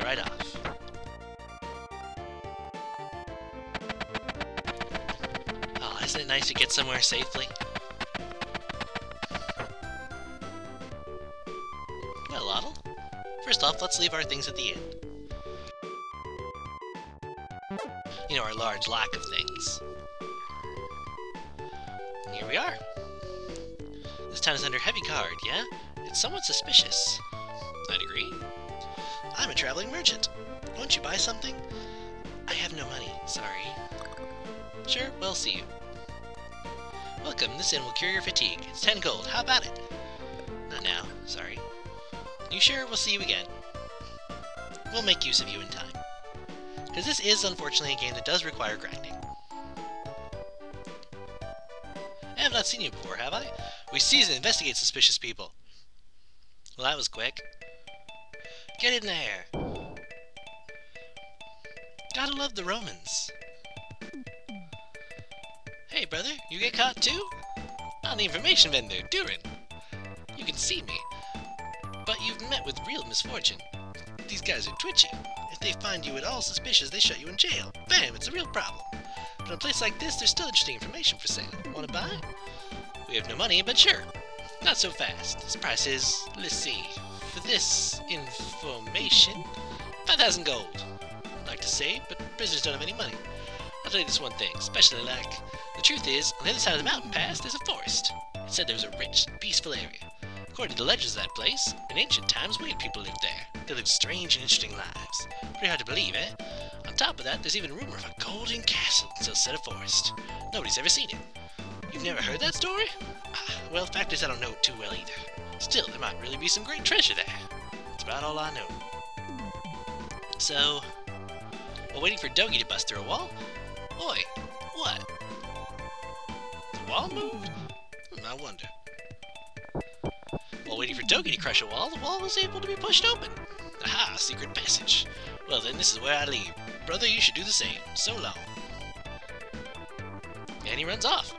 right off. Oh, isn't it nice to get somewhere safely? Well, Otto, first off, let's leave our things at the inn. You know, our large lack of things. And here we are. This town is under heavy guard, yeah? It's somewhat suspicious. I'd agree. I'm a traveling merchant. Won't you buy something? I have no money, sorry. Sure, we'll see you. Welcome, this inn will cure your fatigue. It's 10 gold, how about it? Not now, sorry. You sure? We'll see you again. We'll make use of you in time. Because this is, unfortunately, a game that does require grinding. I have not seen you before, have I? We seize and investigate suspicious people. Well, that was quick. Get in there! Gotta love the Romunns. Hey, brother, you get caught too? I'm the information vendor, Durin. You can see me, but you've met with real misfortune. These guys are twitchy. If they find you at all suspicious, they shut you in jail. Bam, it's a real problem. But in a place like this, there's still interesting information for sale. Wanna buy? We have no money, but sure. Not so fast. This price is, let's see, for this information, 5,000 gold. I'd like to save, but prisoners don't have any money. I'll tell you this one thing, especially like, the truth is, on the other side of the mountain pass, there's a forest. It said there was a rich, peaceful area. According to the legends of that place, in ancient times, weird people lived there. They lived strange and interesting lives. Pretty hard to believe, eh? On top of that, there's even a rumor of a golden castle in Selceta Forest. Nobody's ever seen it. You've never heard that story? Well, the fact is I don't know it too well either. Still, there might really be some great treasure there. That's about all I know. So, while waiting for Dogi to bust through a wall? Oi, what? The wall moved? I wonder. While waiting for Dogi to crush a wall, the wall was able to be pushed open. Aha, secret passage. Well then, this is where I leave. Brother, you should do the same. So long. And he runs off.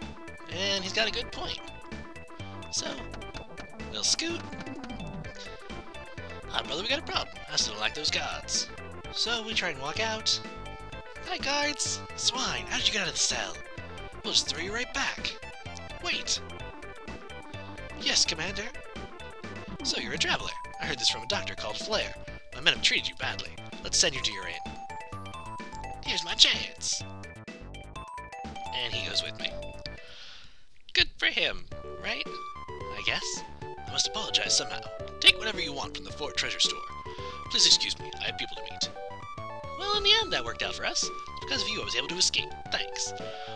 And he's got a good point. So, we'll scoot. Ah, brother, we got a problem. I still don't like those guards. So we try and walk out. Hi, guards! Swine, how did you get out of the cell? We'll just throw you right back. Wait! Yes, Commander. So you're a traveler. I heard this from a doctor called Flair. My men have treated you badly. Let's send you to your inn. Here's my chance. And he goes with me. Good for him, right? I guess. I must apologize somehow. Take whatever you want from the fort treasure store. Please excuse me, I have people to meet. Well, in the end, that worked out for us. Because of you, I was able to escape. Thanks.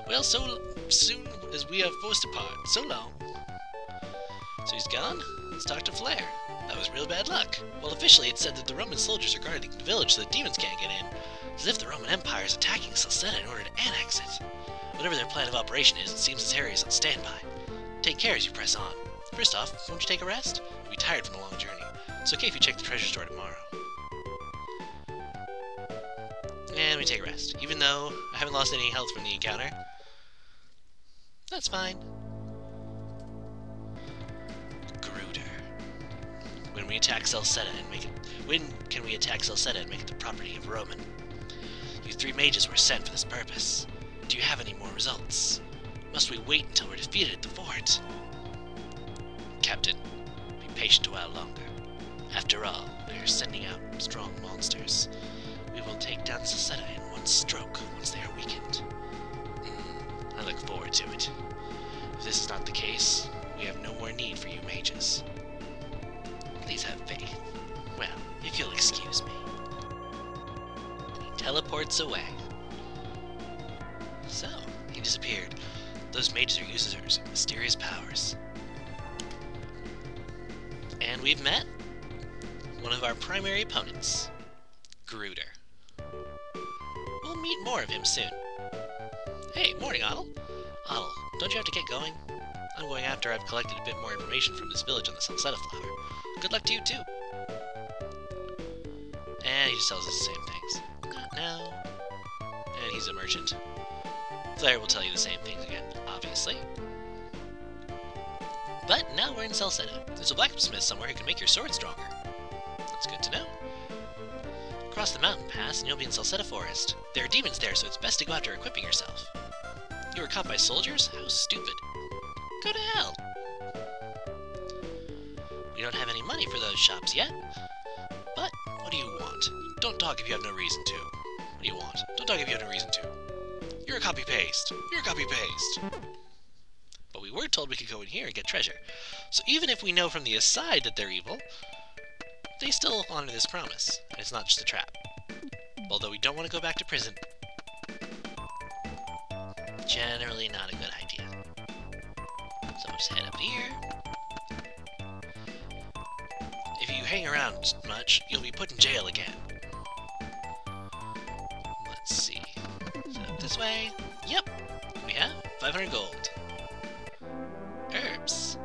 Well, so soon as we are forced apart. So long. So he's gone? Let's talk to Flair. That was real bad luck. Well, officially, it said that the Roman soldiers are guarding the village so the demons can't get in. As if the Roman Empire is attacking Selceta in order to annex it. Whatever their plan of operation is, it seems as Harry is on standby. Take care as you press on. First off, won't you take a rest? You'll be tired from the long journey. It's okay if you check the treasure store tomorrow. And we take a rest. Even though I haven't lost any health from the encounter. That's fine. Gruder. When we attack Selceta and make it... When can we attack Selceta and make it the property of Romunn? You 3 mages were sent for this purpose. Do you have any more results? Must we wait until we're defeated at the fort? Captain, be patient a while longer. After all, we are sending out strong monsters. We will take down Selceta in one stroke once they are weakened. I look forward to it. If this is not the case, we have no more need for you mages. Please have faith. Well, if you'll excuse me. And he teleports away. So, he disappeared. Those mages are users of mysterious powers. And we've met one of our primary opponents, Gruder. We'll meet more of him soon. Hey, morning, Otto. Otto, don't you have to get going? I'm going after I've collected a bit more information from this village on the Selceta flower. Good luck to you, too. And he just tells us the same things. Not now. And he's a merchant. Flair will tell you the same things again, obviously. But now we're in Selceta. There's a blacksmith somewhere who can make your sword stronger. That's good to know. cross the mountain pass and you'll be in Selceta Forest. There are demons there, so it's best to go after equipping yourself. You were caught by soldiers? How stupid. Go to hell. We don't have any money for those shops yet. But, what do you want? Don't talk if you have no reason to. What do you want? Don't talk if you have no reason to. You're a copy-paste. You're a copy-paste. But we were told we could go in here and get treasure. So even if we know from the aside that they're evil, they still honor this promise. And it's not just a trap. Although we don't want to go back to prison. Generally not a good idea. So we'll just head up here. If you hang around much, you'll be put in jail again. Let's see. Is it up this way? Yep! We have 500 gold. Herbs.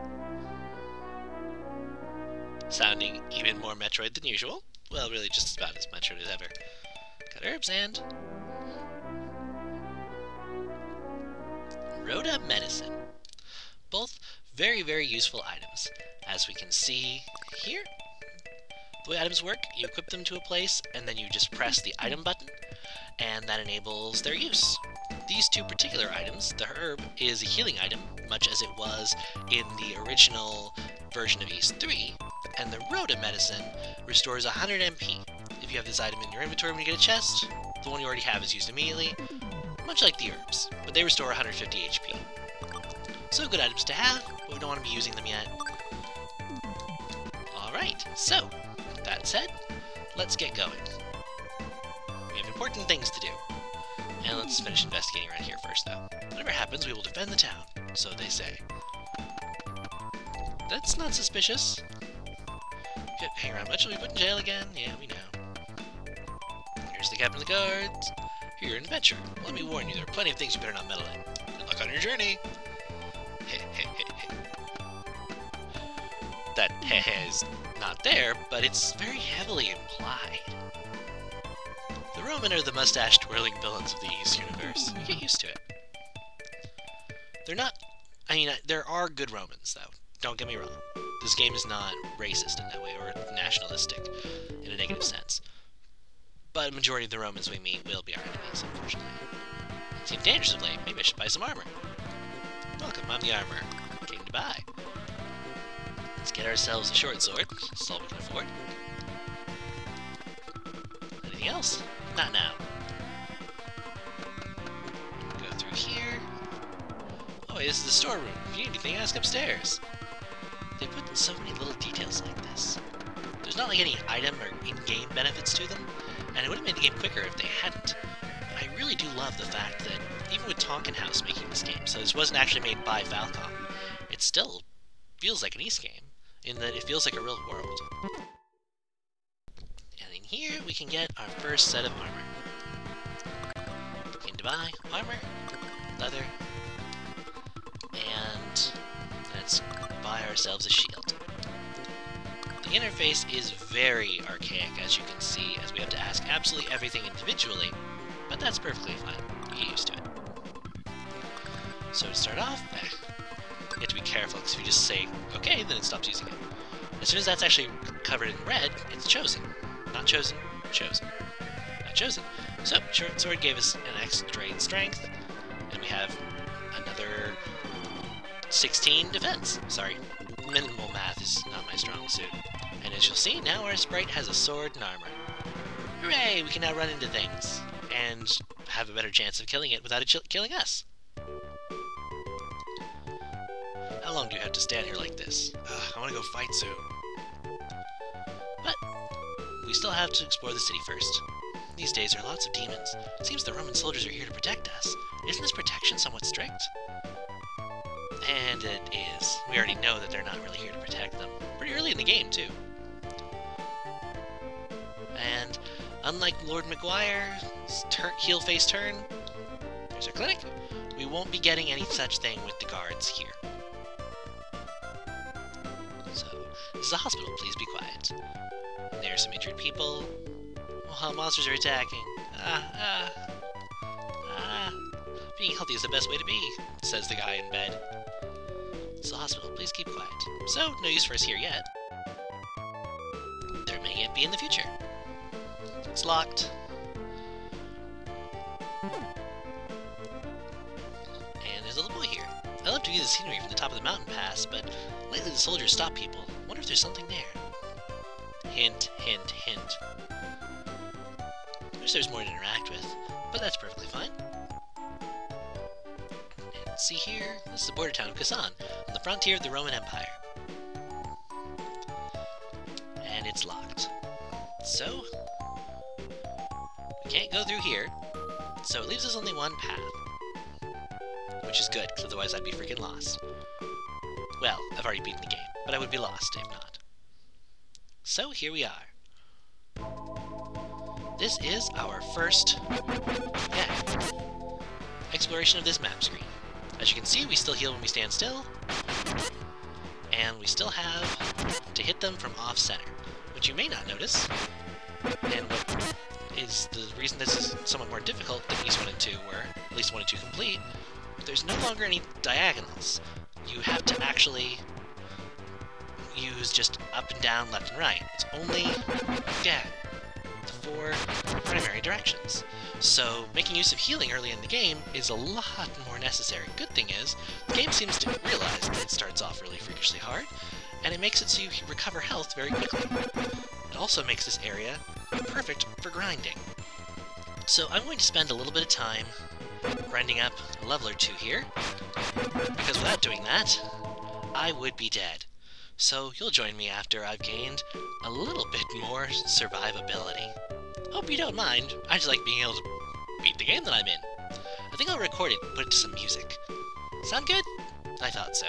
Sounding even more Metroid than usual. Well, really just about as Metroid as ever. Got herbs and... Rhoda Medicine. Both very, very useful items. As we can see here, the way items work, you equip them to a place, and then you just press the item button, and that enables their use. These two particular items, the herb is a healing item, much as it was in the original version of Ys 3, and the Rhoda Medicine restores 100 MP. If you have this item in your inventory when you get a chest, the one you already have is used immediately, much like the herbs, but they restore 150 HP. So good items to have, but we don't want to be using them yet. Alright, so, that said, let's get going. We have important things to do. And let's finish investigating around here first, though. Whatever happens, we will defend the town, so they say. That's not suspicious. If you hang around much, you'll be put in jail again. Yeah, we know. Here's the captain of the guards. Here, you're an adventurer. Let me warn you, there are plenty of things you better not meddle in. Good luck on your journey. That heh is not there, but it's very heavily implied. The Romunn are the mustache-twirling villains of the Ys universe. You get used to it. They're not... I mean, there are good Romunns, though. Don't get me wrong. This game is not racist in that way, or nationalistic in a negative sense. But a majority of the Romunns we meet will be our enemies, unfortunately. Seem dangerous of late. Maybe I should buy some armor. Welcome, I'm the armorer. Came to buy. Let's get ourselves a short sword. That's all we can afford. Anything else? Not now. Go through here. Oh, wait, this is the storeroom. If you need anything, ask upstairs. They put in so many little details like this. There's not like any item or in-game benefits to them, and it would have made the game quicker if they hadn't. But I really do love the fact that, even with Tonkin House making this game, so this wasn't actually made by Falcom, it still feels like an Ys game, in that it feels like a real world. And in here, we can get our first set of armor. Looking to buy armor, leather, and let's buy ourselves a shield. The interface is very archaic, as you can see, as we have to ask absolutely everything individually, but that's perfectly fine. You get used to it. So to start off, you have to be careful, because if you just say, okay, then it stops using it. As soon as that's actually covered in red, it's chosen. Not chosen, chosen. Not chosen. So, short sword gave us an extra in strength, and we have another 16 defense. Sorry, minimal math is not my strong suit. And as you'll see, now our sprite has a sword and armor. Hooray! We can now run into things, and have a better chance of killing it without it killing us. How long do you have to stand here like this? I want to go fight soon. But we still have to explore the city first. These days there are lots of demons. It seems the Romunn soldiers are here to protect us. Isn't this protection somewhat strict? And it is. We already know that they're not really here to protect them. Pretty early in the game, too. And unlike Lord McGuire's heel-face turn, there's our clinic. We won't be getting any such thing with the guards here. So, this is a hospital, please be quiet. And there are some injured people. Oh, monsters are attacking. Being healthy is the best way to be, says the guy in bed. It's a hospital, please keep quiet. So, no use for us here yet. There may yet be in the future. It's locked. And there's a little boy here. I love to view the scenery from the top of the mountain pass, but lately the soldiers stop people. Wonder if there's something there. Hint, hint, hint. Wish there's more to interact with, but that's perfectly fine. And see here, this is the border town of Kasan, on the frontier of the Roman Empire. And it's locked. So, we can't go through here, so it leaves us only one path. Which is good, because otherwise I'd be freaking lost. Well, I've already beaten the game, but I would be lost if not. So here we are. This is our first exploration of this map screen. As you can see, we still heal when we stand still, and we still have to hit them from off-center, which you may not notice, and what is the reason this is somewhat more difficult than Ys 1 and 2 were, at least 1 and 2 complete. There's no longer any diagonals. You have to actually use just up and down, left and right. It's only, the 4 primary directions. So making use of healing early in the game is a lot more necessary. Good thing is, the game seems to realize that it starts off really freakishly hard, and it makes it so you can recover health very quickly. It also makes this area perfect for grinding. So I'm going to spend a little bit of time grinding up a level or 2 here, because without doing that, I would be dead. So you'll join me after I've gained a little bit more survivability. Hope you don't mind, I just like being able to beat the game that I'm in. I think I'll record it and put it to some music. Sound good? I thought so.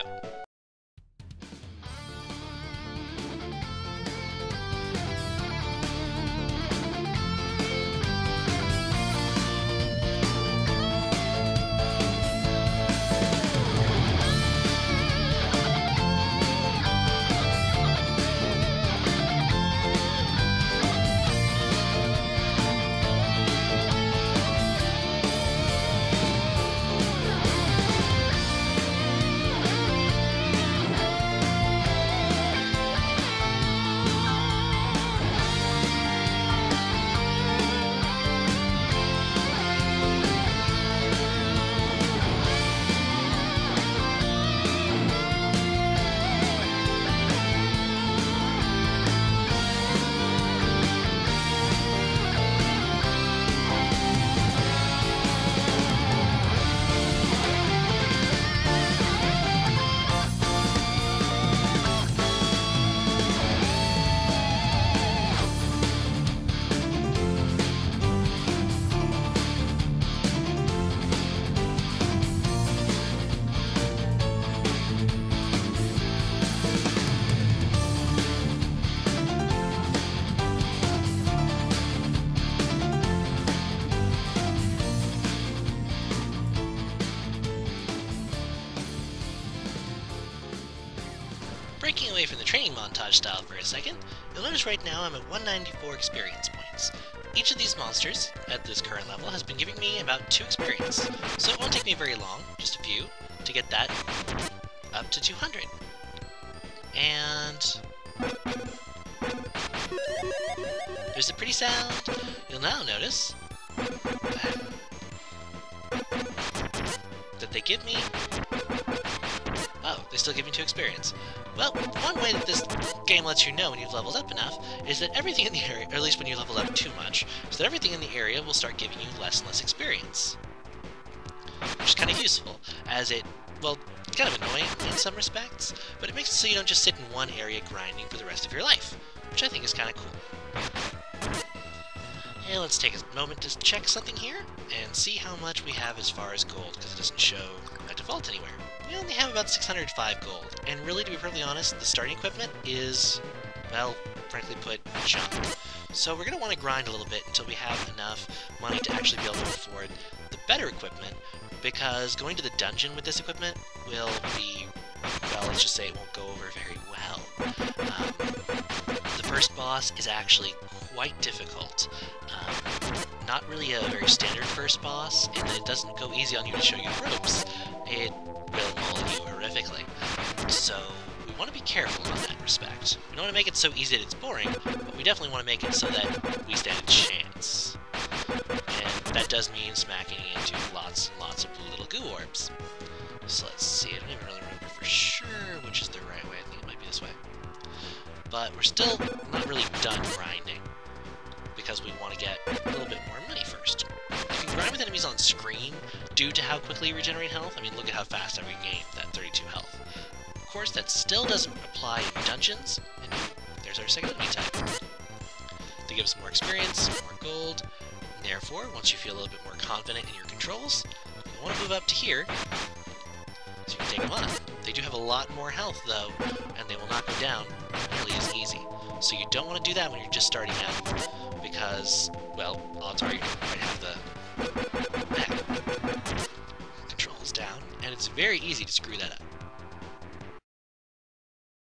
Breaking away from the training montage style for a second, you'll notice right now I'm at 194 experience points. Each of these monsters, at this current level, has been giving me about 2 experience, so it won't take me very long, just a few, to get that up to 200. And there's a pretty sound you'll now notice that they give me. Oh, they still give me 2 experience. Well, one way that this game lets you know when you've leveled up enough is that everything in the area, or at least when you level up too much, is that everything in the area will start giving you less and less experience. Which is kind of useful, as it, well, kind of annoying in some respects, but it makes it so you don't just sit in one area grinding for the rest of your life, which I think is kind of cool. And let's take a moment to check something here, and see how much we have as far as gold, because it doesn't show by default anywhere. We only have about 605 gold, and really, to be perfectly honest, the starting equipment is, well, frankly put, junk. So we're going to want to grind a little bit until we have enough money to actually be able to afford the better equipment, because going to the dungeon with this equipment will be, well, let's just say it won't go over very well. The first boss is actually quite difficult. Not really a very standard first boss, and it doesn't go easy on you to show you the ropes. It will maul you horrifically. So we want want to be careful in that respect. We don't want to make it so easy that it's boring, but we definitely want to make it so that we stand a chance. And that does mean smacking into lots and lots of blue little goo orbs. So let's see, I don't even really remember for sure which is the right way. I think it might be this way. But we're still not really done grinding, because we want to get a little bit more money first. You can grind with enemies on screen due to how quickly you regenerate health. I mean, look at how fast I regained that 32 health. Of course, that still doesn't apply in dungeons, and there's our second enemy type. They give us more experience, more gold, and therefore, once you feel a little bit more confident in your controls, you want to move up to here, so you can take them on. They do have a lot more health, though, and they will not go down nearly as easy. So you don't want to do that when you're just starting out, because, well, odds are you might have the controls down, and it's very easy to screw that up.